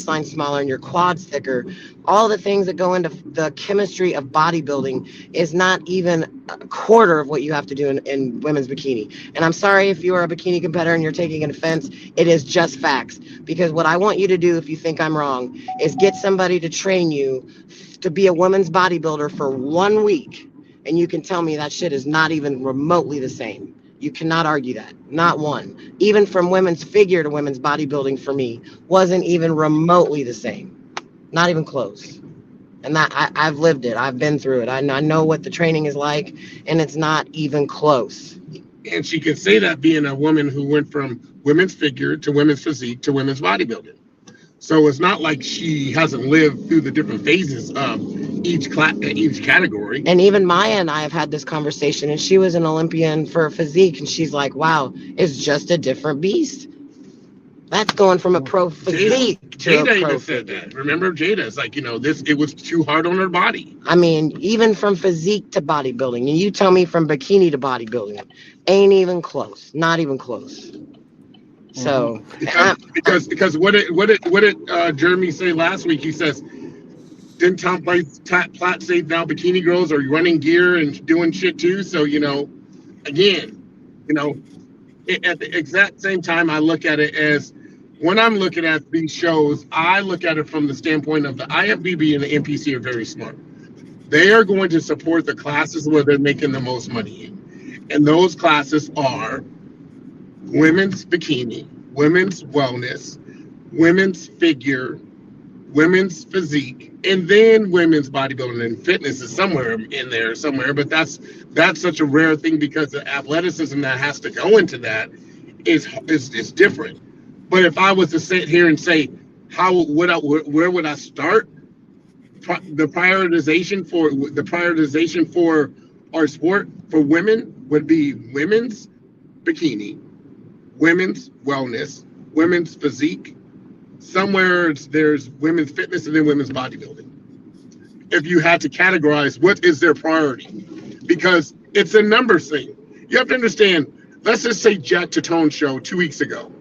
waistline smaller and your quads thicker. All the things that go into the chemistry of bodybuilding is not even a quarter of what you have to do in women's bikini. And I'm sorry if you are a bikini competitor and you're taking an offense. It is just facts. Because what I want you to do, if you think I'm wrong, is get somebody to train you to be a women's bodybuilder for 1 week. And you can tell me that shit is not even remotely the same. You cannot argue that. Not one. Even from women's figure to women's bodybuilding for me wasn't even remotely the same. Not even close. And that I've lived it. I've been through it. I know what the training is like, and it's not even close. And she could say that being a woman who went from women's figure to women's physique to women's bodybuilding. So it's not like she hasn't lived through the different phases of each category. And even Maya and I have had this conversation, and she was an Olympian for physique, and she's like, wow, it's just a different beast. That's going from a pro physique to Jada a pro even said figure. that. Remember, Jada is like, it was too hard on her body. I mean, even from physique to bodybuilding, and you tell me from bikini to bodybuilding, ain't even close. Not even close. So Because what did Jeremy say last week? He says, didn't Tom Platt say now bikini girls are running gear and doing shit too? So again, at the exact same time, I look at it as when I'm looking at these shows, I look at it from the standpoint of the IFBB and the NPC are very smart. They are going to support the classes where they're making the most money in. And those classes are women's bikini, women's wellness, women's figure, women's physique, and then women's bodybuilding and fitness is somewhere in there somewhere. But that's such a rare thing because the athleticism that has to go into that is different. But if I was to sit here and say, where would I start? The prioritization for our sport for women would be women's bikini, women's wellness, women's physique. Somewhere there's women's fitness and then women's bodybuilding. If you had to categorize what is their priority, because it's a numbers thing. You have to understand, let's just say Jack Tatone show 2 weeks ago.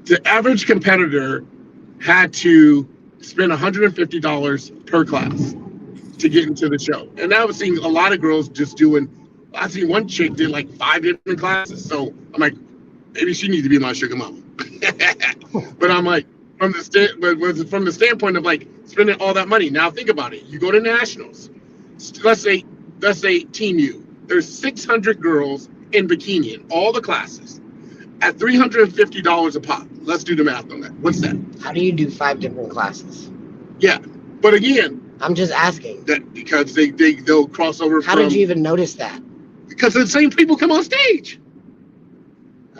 The average competitor had to spend $150 per class to get into the show. And I was seeing a lot of girls I seen one chick did like 5 different classes. So I'm like, maybe she needs to be my sugar mama. But I'm like, from the standpoint of like spending all that money. Now think about it. You go to nationals. Let's say Team U. There's 600 girls in bikini in all the classes at $350 a pop. Let's do the math on that. What's that? how do you do 5 different classes? Yeah, but again, I'm just asking. that because they'll cross over. How did you even notice that? Because the same people come on stage.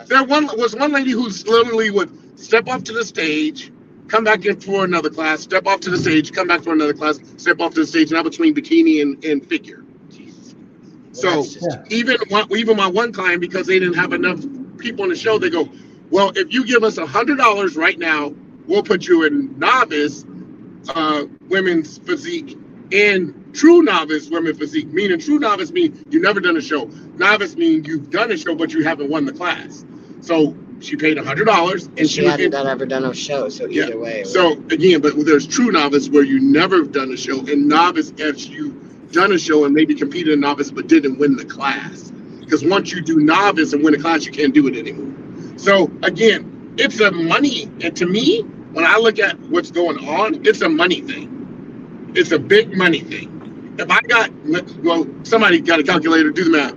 There was one lady who literally would step off to the stage, come back in for another class, step off to the stage, come back for another class, step off to the stage, now between bikini and figure. Well, So even my one client, because they didn't have enough people on the show, they go, well, if you give us $100 right now, we'll put you in novice women's physique and true novice women physique. Meaning true novice means you've never done a show. Novice means you've done a show, but you haven't won the class. So she paid $100, and she hadn't ever done a show, so either way. So again, but there's true novice where you never done a show, and novice if you done a show and maybe competed in novice but didn't win the class. Because once you do novice and win a class, you can't do it anymore. So again, it's a money, and to me, when I look at what's going on, it's a money thing. It's a big money thing. If I got, somebody got a calculator, do the math.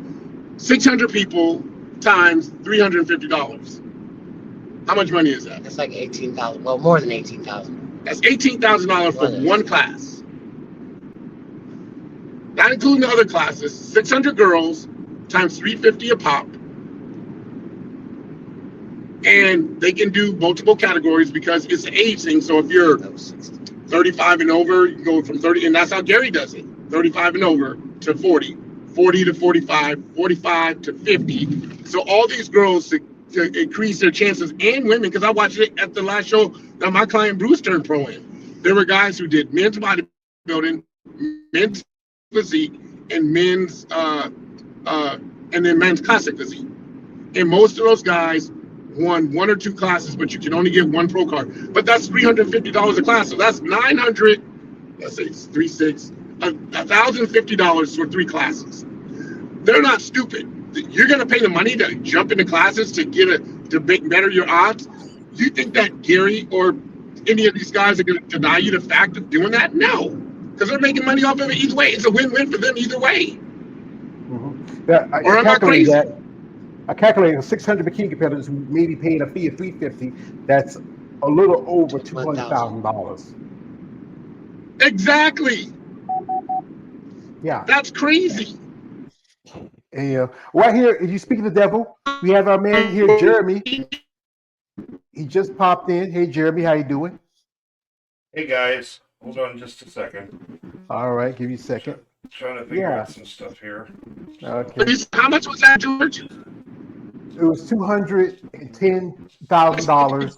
600 people times $350. How much money is that? That's like 18,000. Well, more than 18,000. That's $18,000 for one class. Not including the other classes. 600 girls times $350 a pop. And they can do multiple categories because it's an age thing. So if you're 35 and over, you go from 30, and that's how Gary does it. 35 and over to 40, 40 to 45, 45 to 50. So all these girls to increase their chances, and women, because I watched it at the last show that my client Bruce turned pro in. There were guys who did men's bodybuilding, men's physique, and men's classic physique. And most of those guys won one or two classes, but you can only get one pro card. But that's $350 a class, so that's 900. Let's say it's 3 6, $1,050 for 3 classes. They're not stupid. You're gonna pay the money to jump into classes to make better your odds. You think that Gary or any of these guys are gonna deny you the fact of doing that? No, because they're making money off of it either way. It's a win-win for them either way. Mm-hmm. Yeah, Or am I crazy? I calculated 600 bikini competitors who may be paying a fee of $350. That's a little over $200,000. Exactly. Yeah. That's crazy. And right here, if you speak of the devil, we have our man here, Jeremy. He just popped in. Hey, Jeremy, how you doing? Hey guys, hold on just a second. All right, give you a second. Trying to figure out some stuff here. Okay. How much was that, George? It was $210,000.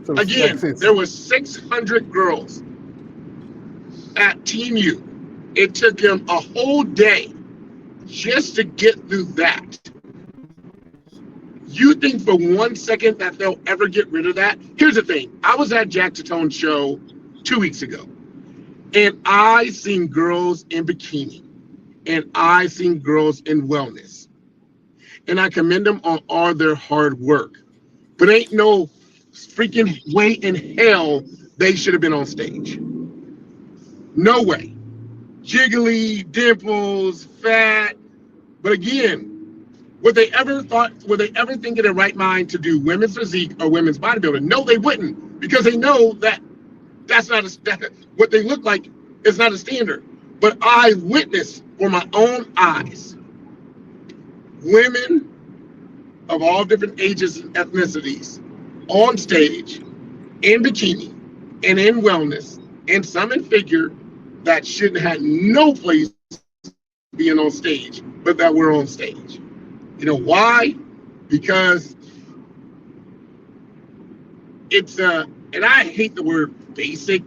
So again, there was 600 girls at Team U. It took them a whole day just to get through that. You think for 1 second that they'll ever get rid of that? Here's the thing. I was at Jack Tatone's show 2 weeks ago, and I seen girls in bikini, and I seen girls in wellness. And I commend them on all their hard work. But ain't no freaking way in hell they should have been on stage. No way. Jiggly, dimples, fat. But again, would they ever think in their right mind to do women's physique or women's bodybuilding? No, they wouldn't, because they know that what they look like is not a standard. But I witnessed for my own eyes women of all different ages and ethnicities on stage, in bikini, and in wellness, and some in figure that shouldn't have no place being on stage, but that we're on stage. You know why? Because it's and I hate the word basic.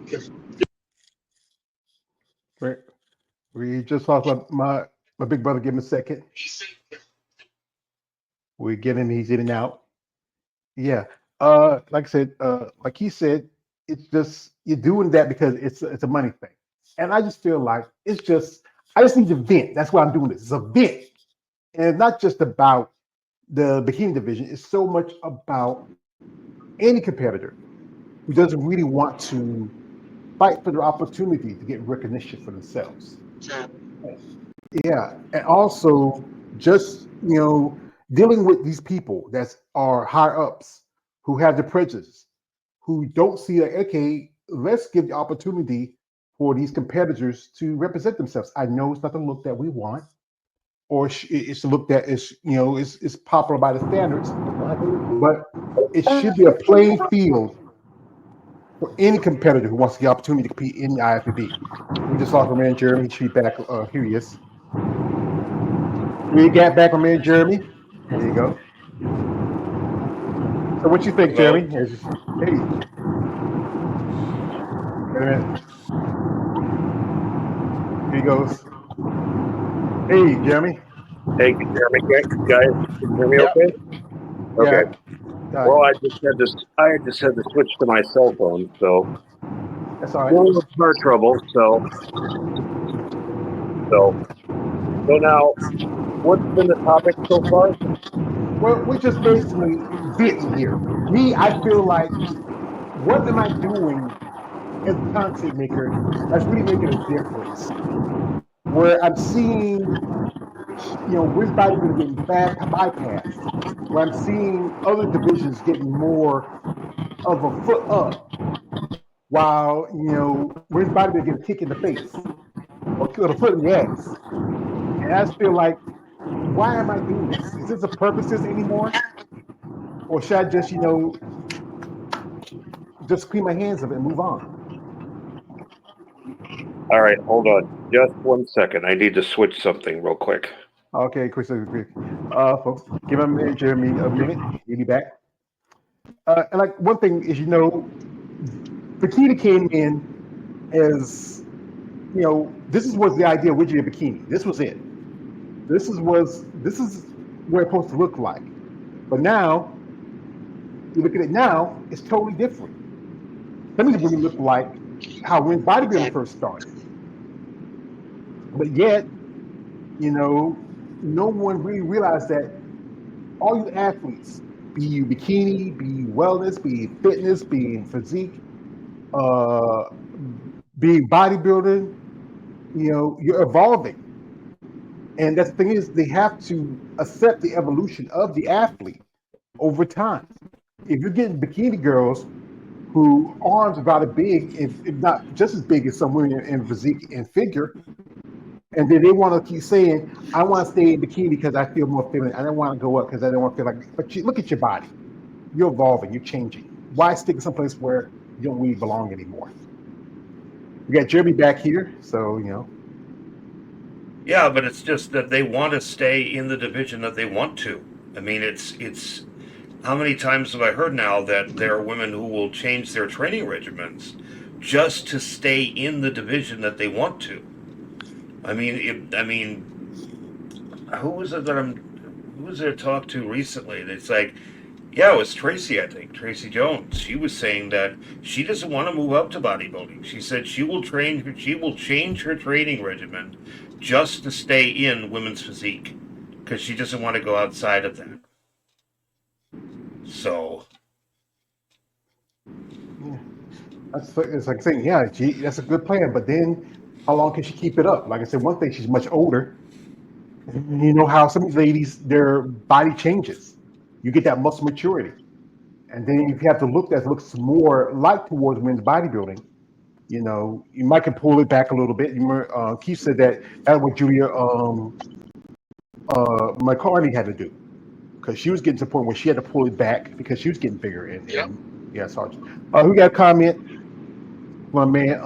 Right. We just talked about my big brother. Give him a second. We're getting he's in and out. Yeah. Like I said, like he said, it's just you're doing that because it's a money thing. And I just feel like I just need to vent. That's why I'm doing this. It's a vent. And it's not just about the bikini division. It's so much about any competitor who doesn't really want to fight for their opportunity to get recognition for themselves. Yeah. And also just, dealing with these people that are higher ups who have the prejudice, who don't see like, okay, let's give the opportunity for these competitors to represent themselves. I know it's not the look that we want, or it's the look that is, is popular by the standards, but it should be a playing field for any competitor who wants the opportunity to compete in the IFBB. We just saw from man Jeremy. He should be back. Here he is. We got back from man Jeremy. There you go. So what you think, Hello? Jeremy? Hey. Wait a minute. Here he goes. Hey, Jeremy. Hey, can you hear me, guys? Can you hear me Yep. okay? Okay. Yeah. Well, I just had to switch to my cell phone, so That's all right. dealing with car trouble. So now, what's been the topic so far? Well, we're just basically venting here. Me, I feel like, what am I doing as a content maker that's really making a difference? Where I'm seeing, women's bodybuilding getting bypassed. Where I'm seeing other divisions getting more of a foot up, while women's bodybuilding getting a kick in the face or a foot in the ass. And I just feel like, why am I doing this? Is this a purpose anymore? Or should I just, just clean my hands of it and move on? All right, hold on, just 1 second. I need to switch something real quick. Okay, quick. Folks, give him Jeremy a minute. He'll be back. And like one thing is, bikini came in as, this was the idea originally of bikini. This was it. This is what it's supposed to look like. But now, you look at it now, it's totally different. Some of these women look like how when bodybuilding first started. But yet, no one really realized that all you athletes, be you bikini, be you wellness, be fitness, be physique, uh, be bodybuilding, you're evolving. And that's the thing is, they have to accept the evolution of the athlete over time. If you're getting bikini girls who arms about as big, if not just as big as some women in physique and figure, and then they want to keep saying, I want to stay in bikini because I feel more feminine. I don't want to go up because I don't want to feel like, but look at your body. You're evolving, you're changing. Why stick in someplace where you don't really belong anymore? We got Jeremy back here, so, Yeah, but it's just that they want to stay in the division that they want to. I mean, it's how many times have I heard now that there are women who will change their training regimens just to stay in the division that they want to. I mean, who was it that who was there talked to recently? It's like, yeah, it was Tracy, I think, Tracy Jones. She was saying that she doesn't want to move up to bodybuilding. She said she will change her training regimen just to stay in women's physique because she doesn't want to go outside of that. So, yeah, it's like saying, yeah, gee, that's a good plan, but then how long can she keep it up? Like I said, one thing, she's much older. You know how some of these ladies, their body changes. You get that muscle maturity. And then if you have to look that looks more like towards men's bodybuilding, you might can pull it back a little bit. Keith said that's what Julia McCartney had to do, because she was getting to the point where she had to pull it back because she was getting bigger. And yeah, Sarge. Who got a comment? My man,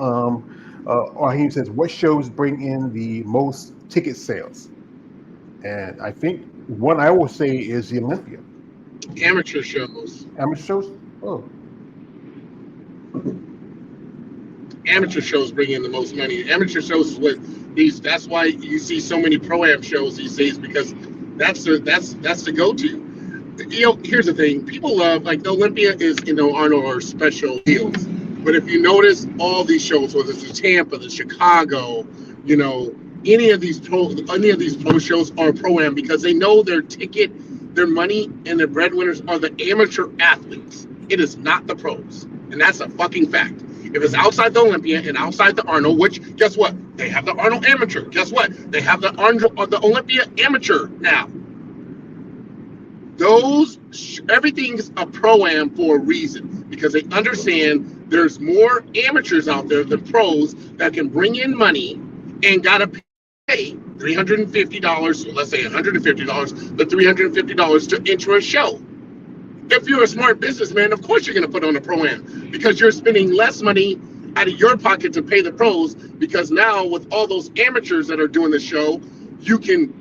Raheem says, what shows bring in the most ticket sales? And I think one I always say is the Olympia. Amateur shows. Amateur shows? Oh. Amateur shows bring in the most money. Amateur shows is what that's why you see so many pro-am shows these days, because that's the go-to. Here's the thing. People love, like, the Olympia is, Arnold, or special deals. But if you notice all these shows, whether it's the Tampa, the Chicago, any of these pro shows are pro-am, because they know their ticket, their money, and their breadwinners are the amateur athletes. It is not the pros. And that's a fucking fact. If it's outside the Olympia and outside the Arnold, which, guess what? They have the Arnold Amateur. Guess what? They have the Olympia Amateur now. Everything's a pro-am for a reason, because they understand there's more amateurs out there than pros that can bring in money and gotta pay $350, or let's say $150, but $350 to enter a show. If you're a smart businessman, of course you're going to put on a pro-am, because you're spending less money out of your pocket to pay the pros, because now with all those amateurs that are doing the show, you can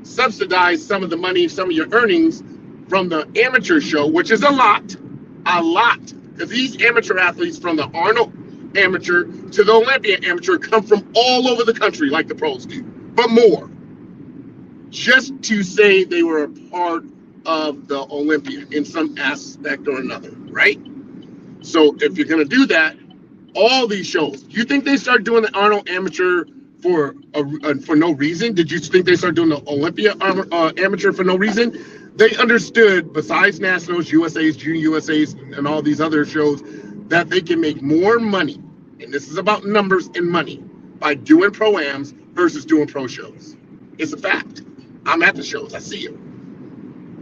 subsidize some of the money, some of your earnings from the amateur show, which is a lot, because these amateur athletes, from the Arnold Amateur to the Olympia Amateur, come from all over the country like the pros do, but more, just to say they were a part of the Olympia in some aspect or another, right? So if you're going to do that, all these shows, you think they started doing the Arnold Amateur for no reason? Did you think they started doing the Olympia Amateur for no reason? They understood, besides Nationals, USA's, Junior USA's, and all these other shows, that they can make more money, and this is about numbers and money, by doing pro-ams versus doing pro shows. It's a fact. I'm at the shows. I see it.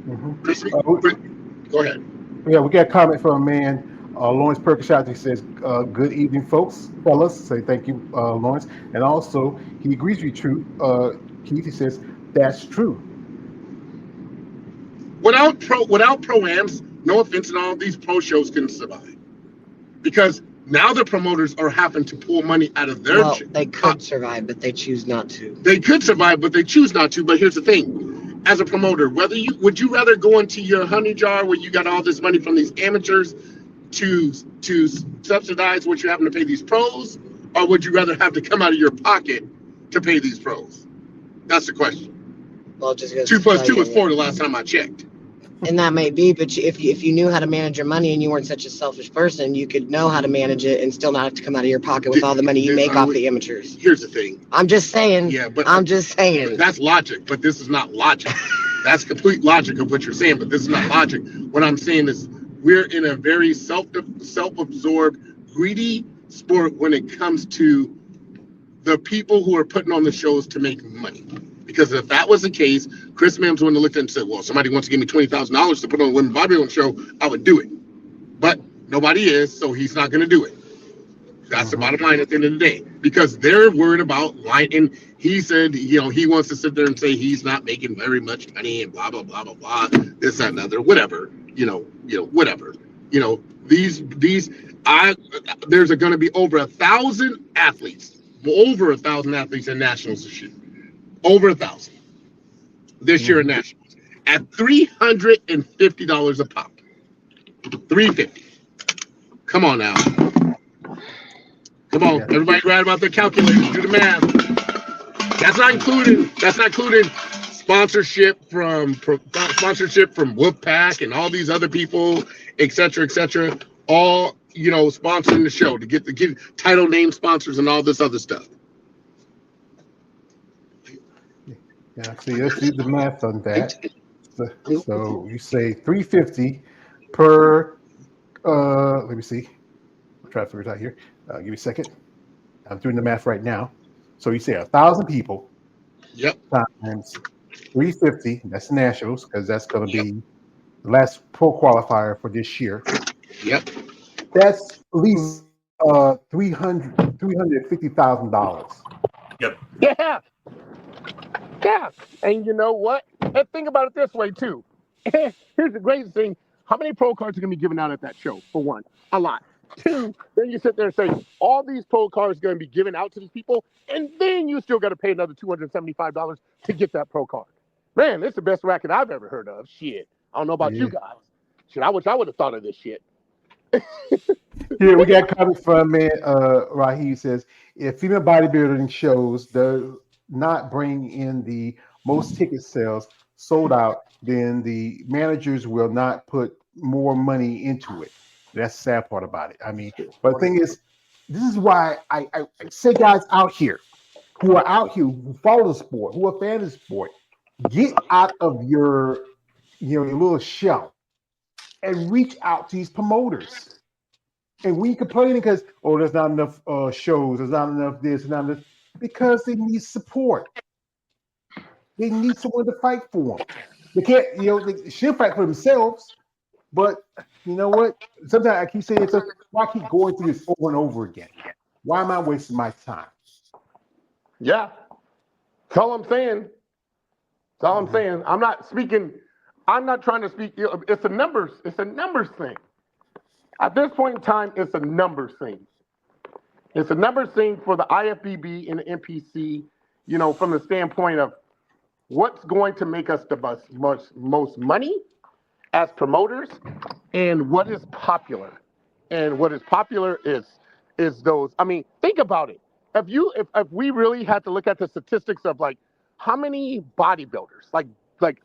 Mm-hmm. Go ahead. Yeah, we got a comment from a man, Lawrence Perkins. He says, good evening, fellas. Say thank you, Lawrence. And also, he agrees with you, Keith. He says, that's true. Without pro-ams, no offense, and all these pro shows can survive. Because now the promoters are having to pull money out of their... Well, they could survive, but they choose not to. They could survive, but they choose not to. But here's the thing. As a promoter, would you rather go into your honey jar where you got all this money from these amateurs to subsidize what you're having to pay these pros, or would you rather have to come out of your pocket to pay these pros? That's the question. Well, just because 2 plus try 2 is again, 4 the last time I checked. and that may be, but if you knew how to manage your money and you weren't such a selfish person, you could know how to manage it and still not have to come out of your pocket with all the money you make off the amateurs. Here's the thing. I'm just saying. Yeah, but I'm just saying. that's logic, but this is not logic. That's complete logic of what you're saying, but this is not logic. What I'm saying is we're in a very self-absorbed, greedy sport when it comes to the people who are putting on the shows to make money. Because if that was the case, Chris Mims wouldn't have looked at it and said, well, somebody wants to give me $20,000 to put on a women's bodybuilding show, I would do it. But nobody is, so he's not going to do it. That's the bottom line at the end of the day. Because they're worried about line. And he said, he wants to sit there and say he's not making very much money and blah, blah, blah, blah, blah, this, that, and other, whatever, whatever. There's going to be over 1,000 athletes in nationals this year. Over 1,000 this year in nationals at $350 a pop. $350. Come on now. Come on, everybody grab out their calculators, do the math. That's not including sponsorship from Wolfpack and all these other people, et cetera, all sponsoring the show to get title name sponsors and all this other stuff. Yeah, see, let's do the math on that. So you say 350 per. Let me see. I'll try to figure it out here. Give me a second. I'm doing the math right now. So you say 1,000 people. Yep. Times 350. That's the nationals because that's going to be the last pro qualifier for this year. Yep. That's at least $350,000. Yep. Yeah. Yeah. And you know what? And think about it this way, too. Here's the greatest thing. How many pro cards are going to be given out at that show? For one, a lot. Two, then you sit there and say, all these pro cards are going to be given out to these people, and then you still got to pay another $275 to get that pro card. Man, this is the best racket I've ever heard of. Shit. I don't know about you guys. Shit, I wish I would have thought of this shit. Here we got comments from Raheem says, if female bodybuilding shows do not bring in the most ticket sales sold out, then the managers will not put more money into it. That's the sad part about it. I mean, but the thing is, this is why I say guys out here who are out here who follow the sport, who are fans of the sport, get out of your your little shell and reach out to these promoters. And we complaining because, there's not enough shows, there's not enough this, there's not enough, because they need support. They need someone to fight for them. They can't, they should fight for themselves, but you know what? Sometimes I keep saying, why keep going through this over and over again? Why am I wasting my time? Yeah. That's all I'm saying. That's all I'm saying. I'm not trying to speak. It's a numbers thing. At this point in time, it's a numbers thing. It's a numbers thing for the IFBB and the NPC, from the standpoint of what's going to make us the most money as promoters and what is popular. And what is popular is those. I mean, think about it. If we really had to look at the statistics of like how many bodybuilders, like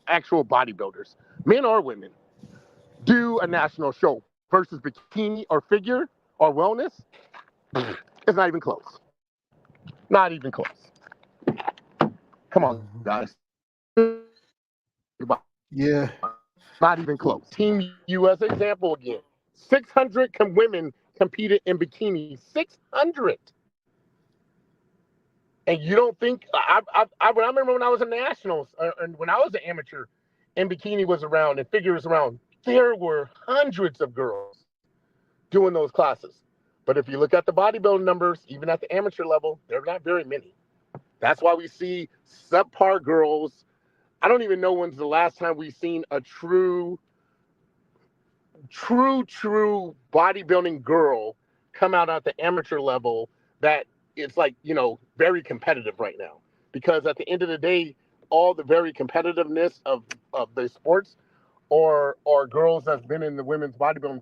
actual bodybuilders, men or women, do a national show versus bikini or figure or wellness, it's not even close. Not even close. Come on, guys. Yeah. Not even close. Team US example again. 600 women competed in bikini. 600. And you don't think I remember when I was in nationals and when I was an amateur, and bikini was around and figure was around, there were hundreds of girls doing those classes. But if you look at the bodybuilding numbers, even at the amateur level, there are not very many. That's why we see subpar girls. I don't even know when's the last time we've seen a true bodybuilding girl come out at the amateur level that it's like, very competitive right now. Because at the end of the day, all the very competitiveness of the sports or girls that's been in the women's bodybuilding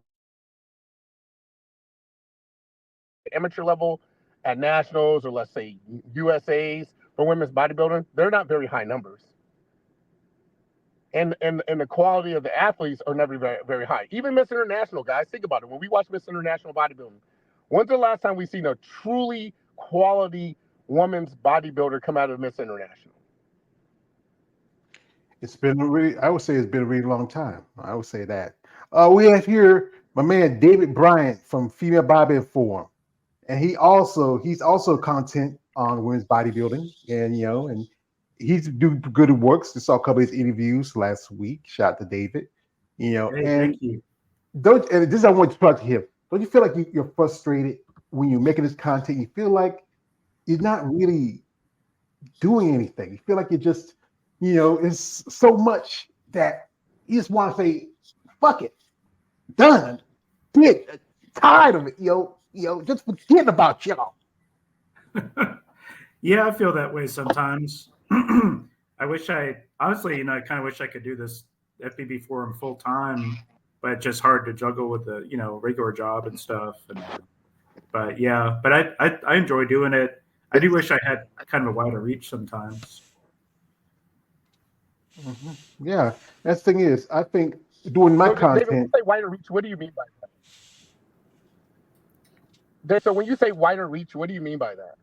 amateur level at nationals or let's say USA's for women's bodybuilding, they're not very high numbers. and the quality of the athletes are never very, very high. Even Miss International, guys, think about it. When we watch Miss International bodybuilding, when's the last time we seen a truly quality woman's bodybuilder come out of Miss International? It's been I would say it's been a really long time. I would say that. We have here my man David Bryant from Female Bodybuilding Forum, and he's also content on women's bodybuilding, and he's do good works. Just saw a couple of his interviews last week. Shout out to David, Hey, and thank you. don't and this I want to talk to him. Don't you feel like you're frustrated when you're making this content? You feel like you're not really doing anything. You feel like you're just, it's so much that you just want to say, fuck it, done, did, tired of it, just forget about y'all. Yeah, I feel that way sometimes. I wish honestly, I kind of wish I could do this FBB forum full time, but it's just hard to juggle with the, regular job and stuff. But yeah, but I enjoy doing it. I do wish I had kind of a wider reach sometimes. Mm-hmm. Yeah, that's the thing is, I think doing my content. David, when you say wider reach, what do you mean by that? So when you say wider reach, what do you mean by that?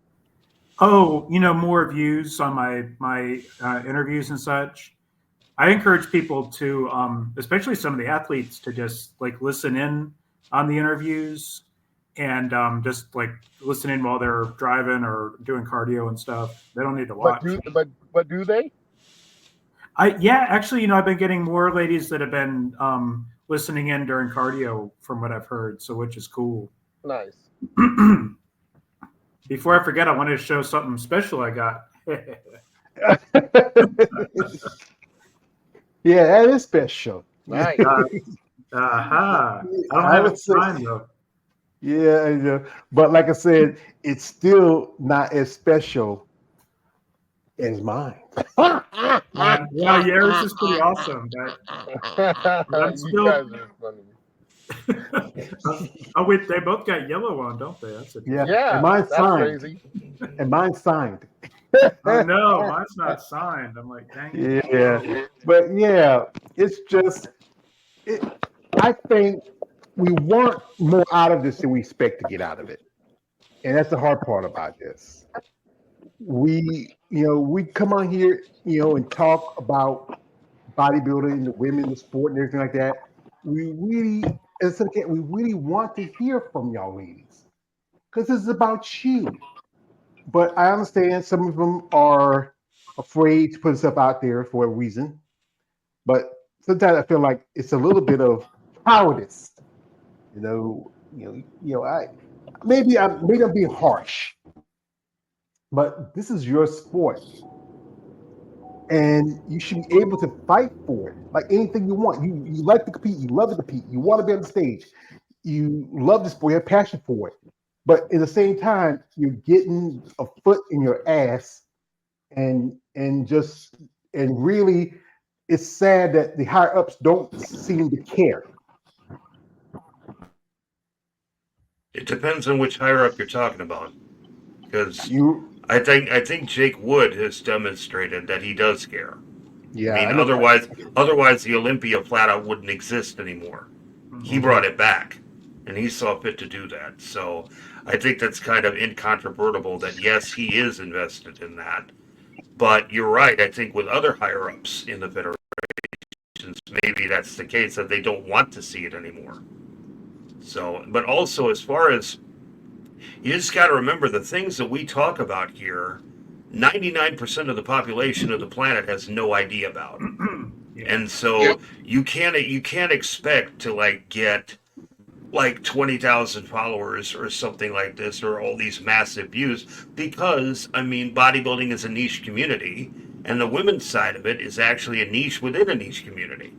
Oh, more views on my interviews and such. I encourage people to, especially some of the athletes, to just like listen in on the interviews and just like listen in while they're driving or doing cardio and stuff. They don't need to watch. But do they? Actually, I've been getting more ladies that have been listening in during cardio from what I've heard, so which is cool. Nice. Before I forget, I wanted to show something special I got. Yeah, that is special. Nice. I don't have it signed though. Yeah, but like I said, it's still not as special as mine. Yeah, yours is pretty awesome. But You guys are funny. Oh wait, they both got yellow on, don't they? Yeah, and mine's that's signed. crazy. And mine's signed. Oh no, mine's not signed. I'm like, dang it. Yeah, but yeah, it's just. I think we want more out of this than we expect to get out of it, and that's the hard part about this. We come on here, and talk about bodybuilding, the women, the sport, and everything like that. We really want to hear from y'all ladies because this is about you. But I understand some of them are afraid to put stuff out there for a reason. But sometimes I feel like it's a little bit of cowardice. I maybe I'm being harsh, but this is your sport. And you should be able to fight for it, like anything you want. You like to compete, you love to compete, you want to be on the stage, you love the sport, you have passion for it. But at the same time, you're getting a foot in your ass, and really, it's sad that the higher ups don't seem to care. It depends on which higher up you're talking about, because You, I think Jake Wood has demonstrated that he does care. yeah. I mean, otherwise the Olympia flat out wouldn't exist anymore. He brought it back, and he saw fit to do that. So I think that's kind of incontrovertible that yes, he is invested in that. But you're right. I think with other higher ups in the federations, maybe that's the case that they don't want to see it anymore. So, but also as far as you just got to remember the things that we talk about here, 99% of the population of the planet has no idea about. Yeah. And so you can't expect to get 20,000 followers or something like this or all these massive views because bodybuilding is a niche community and the women's side of it is actually a niche within a niche community.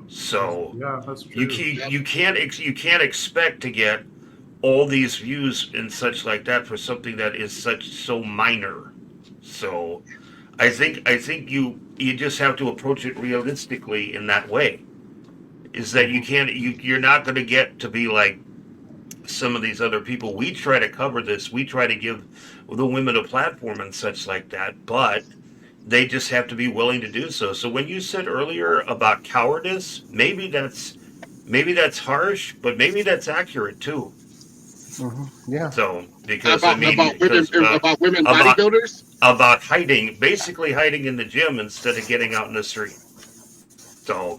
So yeah, that's true. you can't expect to get all these views and such like that for something that is so minor. So I think you just have to approach it realistically in that way. Is that you're not going to get to be like some of these other people. We try to cover this. We try to give the women a platform and such like that. But They just have to be willing to do so. So when you said earlier about cowardice, maybe that's harsh, but maybe that's accurate too. Yeah. So because I about mean, women because about women about bodybuilders. about hiding, basically hiding in the gym instead of getting out in the street. So,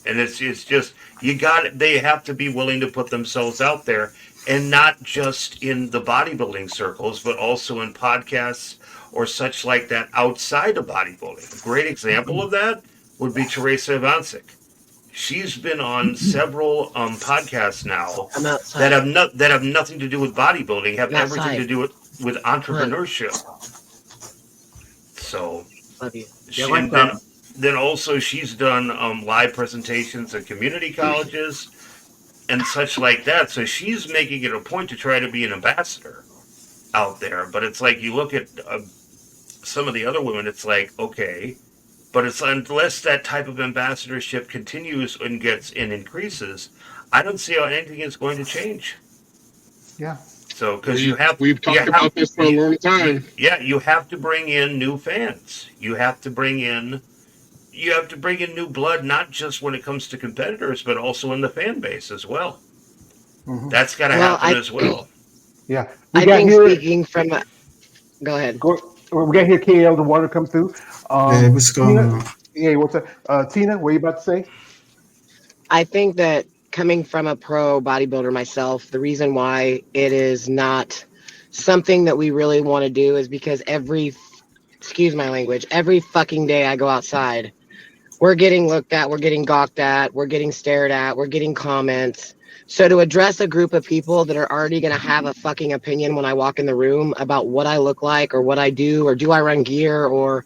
and it's just you got it. They have to be willing to put themselves out there, and not just in the bodybuilding circles, but also in podcasts or such like that outside of bodybuilding. A great example of that would be Teresa Ivancic. She's been on several podcasts now I'm that outside. have nothing to do with bodybuilding, have I'm everything to outside. do with Come on. entrepreneurship. So Love you. Yeah, she, like and then also she's done live presentations at community colleges and such like that. So she's making it a point to try to be an ambassador out there. But it's like you look at some of the other women, it's like okay, but it's unless that type of ambassadorship continues and gets and increases, I don't see how anything is going to change. Yeah. So because We've talked about this for a long time. yeah, you have to bring in new fans. You have to bring in new blood, not just when it comes to competitors, but also in the fan base as well. That's got to Well, happen as well. Yeah. We I got think here. speaking from go ahead. We got here. KL, the water come through. Hey, what's going Tina. on? Yeah. What's up? Tina, what are you about to say? I think that coming from a pro bodybuilder myself, the reason why it is not something that we really want to do is because excuse my language, every fucking day I go outside, we're getting looked at, we're getting gawked at, we're getting stared at, we're getting comments. So to address a group of people that are already going to have a fucking opinion when I walk in the room about what I look like or what I do or do I run gear or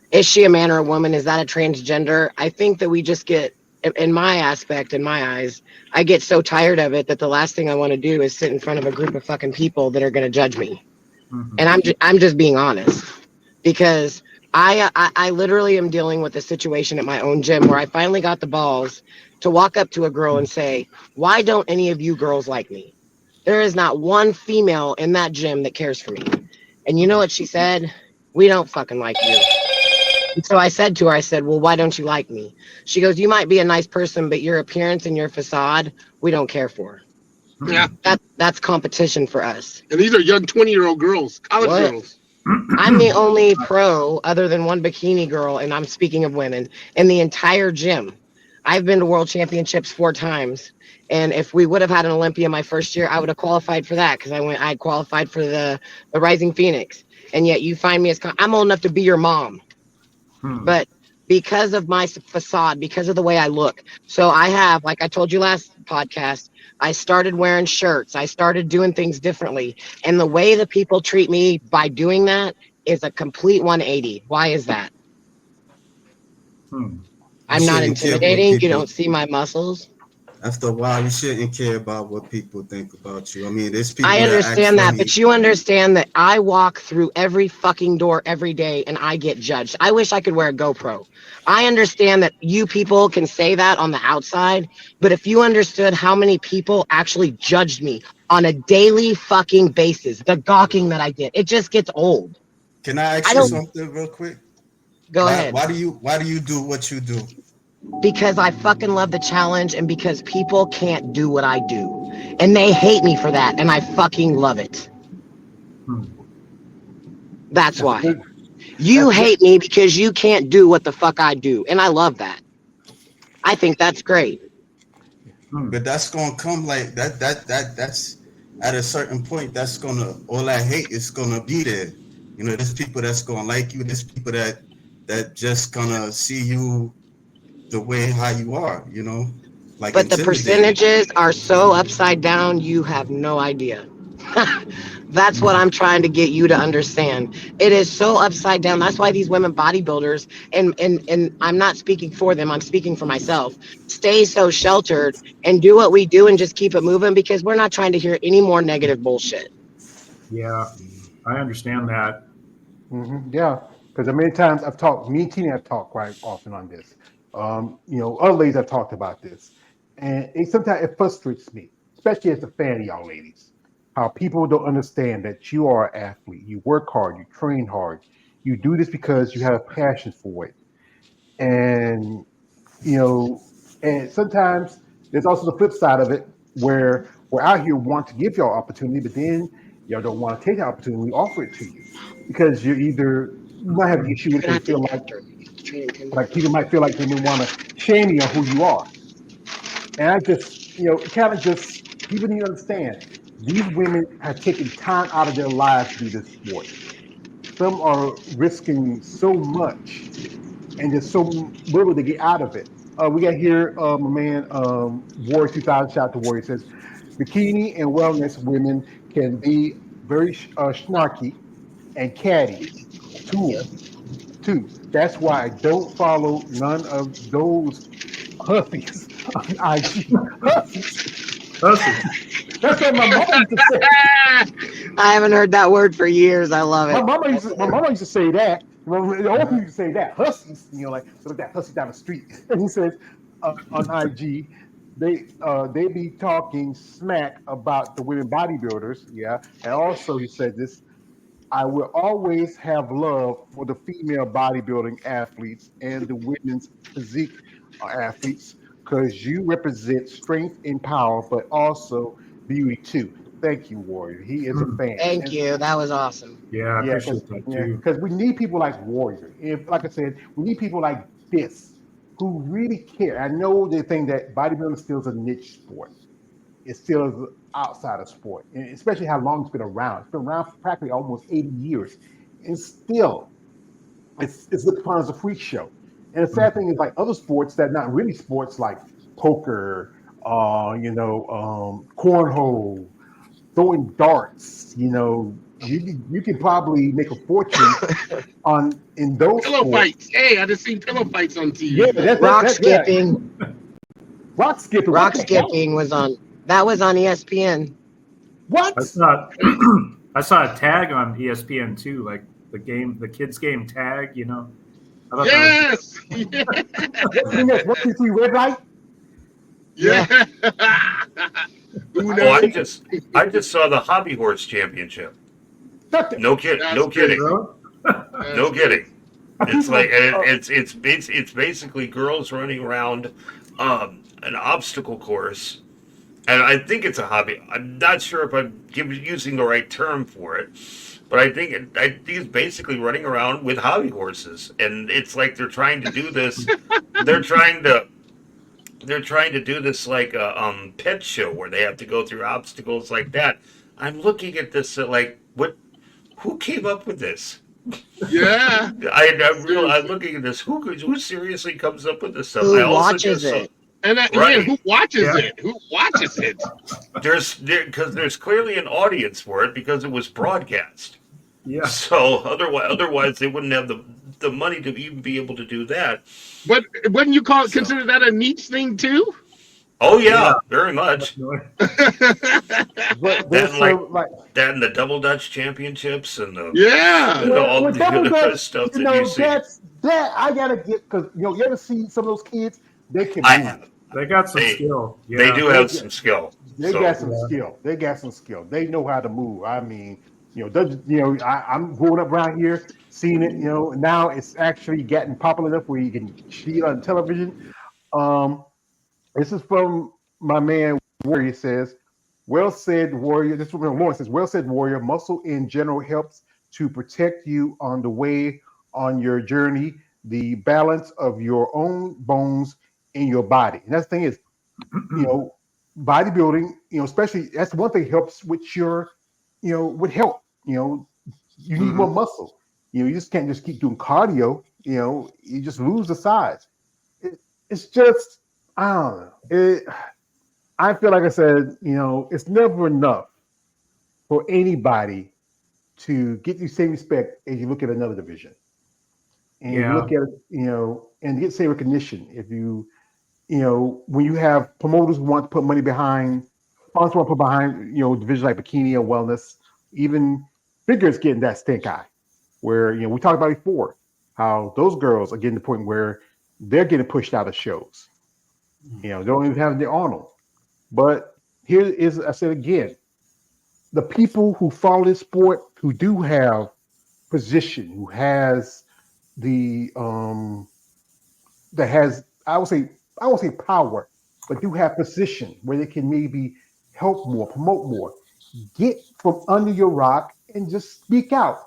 is she a man or a woman? Is that a transgender? I think that we just get, in my aspect, in my eyes, I get so tired of it that the last thing I want to do is sit in front of a group of fucking people that are going to judge me. And I'm just being honest because I literally am dealing with a situation at my own gym where I finally got the balls to walk up to a girl and say, why don't any of you girls like me? There is not one female in that gym that cares for me. And you know what she said? We don't fucking like you. And so I said to her, I said, well, why don't you like me? She goes, you might be a nice person, but your appearance and your facade, we don't care for. Yeah, That's competition for us. and these are young 20-year-old girls, college What? girls. I'm the only pro other than one bikini girl, and I'm speaking of women, in the entire gym. I've been to world championships 4 times. And if we would have had an Olympia my first year, I would have qualified for that because I qualified for the Rising Phoenix. And yet you find me I'm old enough to be your mom. But because of my facade, because of the way I look. So I have, like I told you last podcast, I started wearing shirts. I started doing things differently. And the way the people treat me by doing that is a complete 180. Why is that? You I'm not shouldn't care what intimidating. You people. don't see my muscles. After a while, you shouldn't care about what people think about you. I mean, there's I people that understand that, actually. but you understand that I walk through every fucking door every day and I get judged. I wish I could wear a GoPro. I understand that you people can say that on the outside, but if you understood how many people actually judged me on a daily fucking basis, the gawking that I get, it just gets old. Can I ask I you don't something real quick? go Why ahead. why do you do what you do? Because I fucking love the challenge and because people can't do what I do. And they hate me for that. And I fucking love it. That's That's why. good. You That's good. hate me because you can't do what the fuck I do. And I love that. I think that's great. But that's gonna come like that's at a certain point. That's gonna all that hate is gonna be there. You know, there's people that's gonna like you. There's people that just gonna see you the way how you are. You know, like But the intimidating. percentages are so upside down, you have no idea. That's what I'm trying to get you to understand. It is so upside down. That's why these women bodybuilders, and I'm not speaking for them, I'm speaking for myself, stay so sheltered and do what we do and just keep it moving because we're not trying to hear any more negative bullshit. Yeah, I understand that. Yeah, because many times I've talked, me and Tina have talked quite often on this. Other ladies have talked about this, and sometimes it frustrates me, especially as a fan of y'all ladies, how people don't understand that you are an athlete. You work hard, you train hard, You do this because you have a passion for it. And you know, and sometimes there's also the flip side of it where we're out here want to give y'all opportunity, but then y'all don't want to take the opportunity. We offer it to you because you're either you might have an issue with You're it gonna because have you to feel eat after training 10 like minutes. people might feel like they want to shame you on who you are. And I just, it kind of just people need to understand these women have taken time out of their lives to do this sport. Some are risking so much and there's so little to get out of it. We got here, my man, Warrior 2000, shout out to Warrior, says, bikini and wellness women can be very snarky and catty too. That's why I don't follow none of those hussies on IG. Hussies. Pussy. That's what my mama used to say. I haven't heard that word for years. I love it. My mama used to say that. Well, the old people used to say that. Hussies, like look at that hussy down the street. And he says on IG, they be talking smack about the women bodybuilders, yeah. And also he said this, I will always have love for the female bodybuilding athletes and the women's physique athletes because you represent strength and power, but also beauty too. Thank you, Warrior. He is a fan. Thank And you. That was awesome. Yeah, I yeah, appreciate that too. because we need people like Warrior. If, like I said, we need people like this who really care. I know they think that bodybuilding still is a niche sport. It still is outside of sport, and especially how long it's been around. It's been around for practically almost 80 years, and still, it's looked upon as a freak show. And the sad thing is, like other sports that are not really sports, like poker, cornhole, throwing darts. You can probably make a fortune on in those Pillow sports. fights. Hey, I just seen pillow fights on Yeah, TV. Rock yeah. skipping. Rock skipping. What Rock the hell? skipping was on. That was on ESPN. What? I saw I saw a tag on ESPN too, like the kids game tag. I thought that Yes. Yeah. What's the next? 1, 2, 3, red light. Yeah. Oh, I Uno. just saw the hobby horse championship. Shut the, No kid, That's no kidding, crazy. was That's no crazy. kidding. It's people like like, it's basically girls running around an obstacle course, and I think it's a hobby. I'm not sure if I'm using the right term for it, but I think it's basically running around with hobby horses, and it's like they're trying to do this. They're trying to do this like a pet show where they have to go through obstacles like that. I'm looking at this like what? Who came up with this? Yeah. I'm Seriously. looking at this. Who seriously comes up with this stuff? I Who also watches just saw it? And right. who watches yeah. it? Who watches it? There's clearly an audience for it because it was broadcast. Yeah. So otherwise they wouldn't have the money to even be able to do that. But wouldn't you So consider that a niche thing too? oh yeah, Yeah. very much. but That there's and like some like that and the Double Dutch Championships and the Yeah. all with the double other kind of dutch, stuff that you see. that I gotta get because you ever see some of those kids? They can I move. have. They got some They skill. they Yeah. do have some skill. They So got some Yeah. skill. They got some skill. They know how to move. I mean, I'm growing up around here, seeing it. Now it's actually getting popular enough where you can see it on television. Um, this is from my man Warrior. He says, "Well said, Warrior." This is from Lawrence says, "Well said, Warrior. Muscle in general helps to protect you on the way on your journey. The balance of your own bones in your body, and that's the thing is." you know, bodybuilding, especially that's one thing helps with your, with help. You need more Mhm. muscle. You just can't just keep doing cardio. You just lose the size. It's just I don't know. I feel like I said, it's never enough for anybody to get the same respect as you look at another division, and you Yeah. look at it, and get same recognition if you when you have promoters who want to put money behind, sponsors want to put behind, divisions like bikini or wellness, even figures getting that stink eye. Where we talked about before how those girls are getting to the point where they're getting pushed out of shows. They don't even have their Arnold. But here is, I said again, the people who follow this sport who do have position, who has the that has, I won't say power, but do have position where they can maybe help more, promote more. Get from under your rock and just speak out.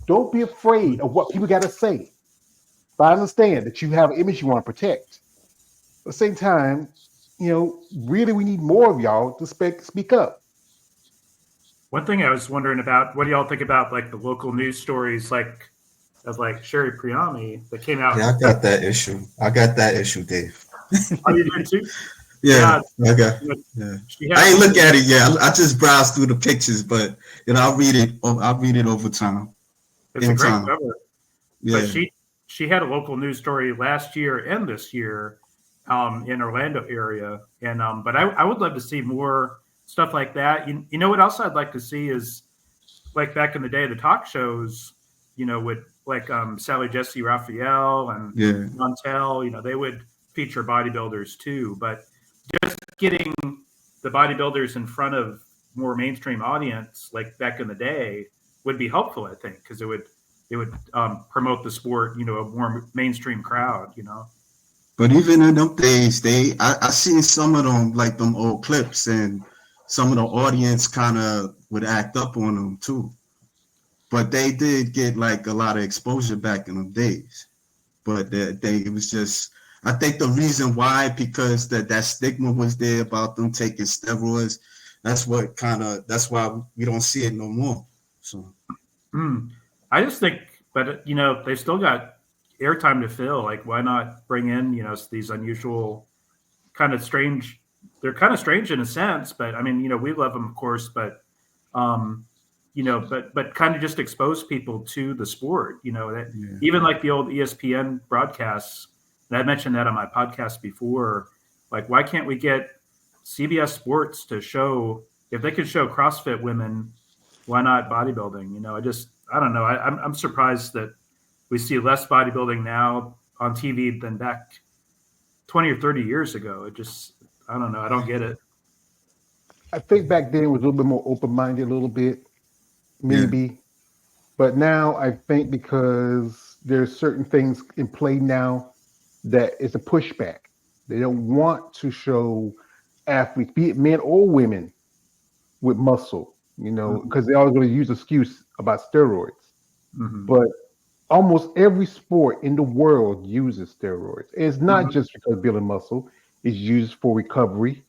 Don't be afraid of what people got to say. But I understand that you have an image you want to protect. At the same time, really we need more of y'all to speak up. One thing I was wondering about, what do y'all think about like the local news stories like of like Sherry Priami that came out? Yeah, I got that issue. I got that issue, Dave. Oh, you did too? Yeah, Yeah. I got. You know, Yeah, she had I a ain't look local, at it yet. I just browsed through the pictures, but I'll read it. I'll read it over time. it's a In great time. cover, but Yeah. she had a local news story last year and this year in Orlando area. And but I would love to see more stuff like that. You know what else I'd like to see is like back in the day, the talk shows, with like Sally Jesse Raphael and Yeah. Montel, they would feature bodybuilders too. But just getting the bodybuilders in front of more mainstream audience, like back in the day, would be helpful, I think, because it would promote the sport, a more mainstream crowd. But even in them days, I seen some of them, like them old clips, and some of the audience kind of would act up on them too. But they did get like a lot of exposure back in them days. But it was just, I think the reason why, because that stigma was there about them taking steroids. That's why we don't see it no more. So I just think, but they've still got airtime to fill. Like, why not bring in these unusual, kind of strange? They're kind of strange in a sense, but I mean, we love them, of course, but um, but kind of just expose people to the sport. That yeah, even like the old ESPN broadcasts. And I mentioned that on my podcast before. Like, why can't we get CBS Sports to show, if they could show CrossFit women, why not bodybuilding? I don't know. I'm surprised that we see less bodybuilding now on TV than back 20 or 30 years ago. I don't know. I don't get it. I think back then it was a little bit more open minded, a little bit, yeah, maybe. But now I think because there's certain things in play now that it's a pushback. They don't want to show athletes, be it men or women, with muscle, because they're always going to use excuse about steroids. Mm-hmm. But almost every sport in the world uses steroids. And it's not Mm-hmm. just because building muscle, it's used for recovery.